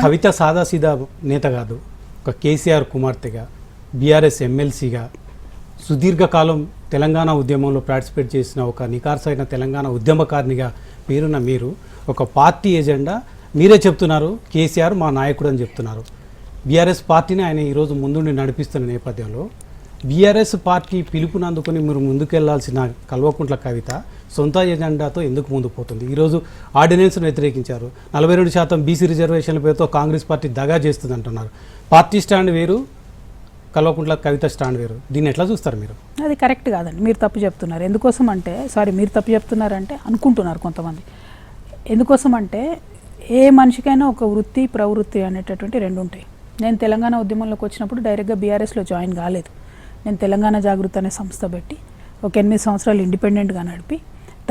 కవిత సాదాసీదా నేత కాదు, ఒక కేసీఆర్ కుమార్తెగా, బీఆర్ఎస్ ఎమ్మెల్సీగా, సుదీర్ఘకాలం తెలంగాణ ఉద్యమంలో పార్టిసిపేట్ చేసిన ఒక నికార్సైన తెలంగాణ ఉద్యమకారినిగా పేరున్న మీరు ఒక పార్టీ ఎజెండా మీరే చెప్తున్నారు, కేసీఆర్ మా నాయకుడు అని చెప్తున్నారు. బీఆర్ఎస్ పార్టీని ఆయన ఈరోజు ముందుండి నడిపిస్తున్న నేపథ్యంలో బీఆర్ఎస్ పార్టీ పిలుపునందుకొని మీరు ముందుకెళ్లాల్సిన కల్వకుంట్ల కవిత సొంత ఎజెండాతో ఎందుకు ముందుకు పోతుంది? ఈరోజు ఆర్డినెన్స్ను వ్యతిరేకించారు. 42% బీసీ రిజర్వేషన్ల పేరుతో కాంగ్రెస్ పార్టీ దగా చేస్తుంది అంటున్నారు. పార్టీ స్టాండ్ వేరు, కల్వకుంట్ల కవిత స్టాండ్ వేరు. దీన్ని ఎట్లా చూస్తారు మీరు? అది కరెక్ట్ కాదండి, మీరు తప్పు చెప్తున్నారు. ఎందుకోసం అంటే మీరు తప్పు చెప్తున్నారంటే అనుకుంటున్నారు కొంతమంది. ఎందుకోసం అంటే ఏ మనిషికైనా ఒక వృత్తి ప్రవృత్తి అనేటటువంటి రెండు ఉంటాయి. నేను తెలంగాణ ఉద్యమంలోకి వచ్చినప్పుడు డైరెక్ట్గా బీఆర్ఎస్లో జాయిన్ కాలేదు. నేను తెలంగాణ జాగృతి అనే సంస్థ పెట్టి ఒక 8 సంవత్సరాలు ఇండిపెండెంట్గా నడిపి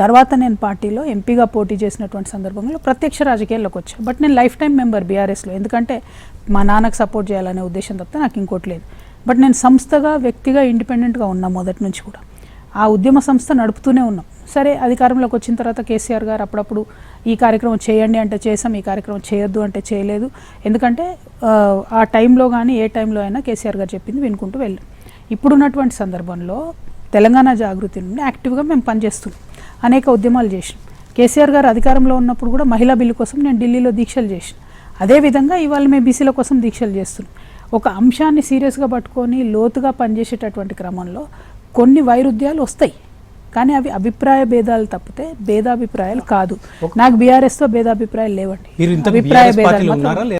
తర్వాత నేను పార్టీలో ఎంపీగా పోటీ చేసినటువంటి సందర్భంలో ప్రత్యక్ష రాజకీయాల్లోకి వచ్చాను. బట్ నేను లైఫ్ టైం మెంబర్ బీఆర్ఎస్లో, ఎందుకంటే మా నాన్నకు సపోర్ట్ చేయాలనే ఉద్దేశం తప్పితే నాకు ఇంకోటి లేదు. బట్ నేను సంస్థగా వ్యక్తిగా ఇండిపెండెంట్గా ఉన్నా మొదటి నుంచి కూడా. ఆ ఉద్యమ సంస్థ నడుపుతూనే ఉన్నాం. సరే, అధికారంలోకి వచ్చిన తర్వాత కేసీఆర్ గారు అప్పుడప్పుడు ఈ కార్యక్రమం చేయండి అంటే చేసాం, ఈ కార్యక్రమం చేయొద్దు అంటే చేయలేదు. ఎందుకంటే ఆ టైంలో కానీ ఏ టైంలో అయినా కేసీఆర్ గారు చెప్పింది వినుకుంటూ వెళ్ళాం. ఇప్పుడున్నటువంటి సందర్భంలో తెలంగాణ జాగృతి నుండి యాక్టివ్గా మేము పనిచేస్తున్నాం, అనేక ఉద్యమాలు చేసినాం. కేసీఆర్ గారు అధికారంలో ఉన్నప్పుడు కూడా మహిళా బిల్లు కోసం నేను ఢిల్లీలో దీక్షలు చేసిన. అదేవిధంగా ఇవాళ మేము బీసీల కోసం దీక్షలు చేస్తున్నాం. ఒక అంశాన్ని సీరియస్గా పట్టుకొని లోతుగా పనిచేసేటటువంటి క్రమంలో కొన్ని వైరుధ్యాలు వస్తాయి, కానీ అవి అభిప్రాయ భేదాలు తప్పితే భేదాభిప్రాయాలు కాదు. నాకు బీఆర్ఎస్తో భేదాభిప్రాయాలు లేవండి. అభిప్రాయ భేదాలు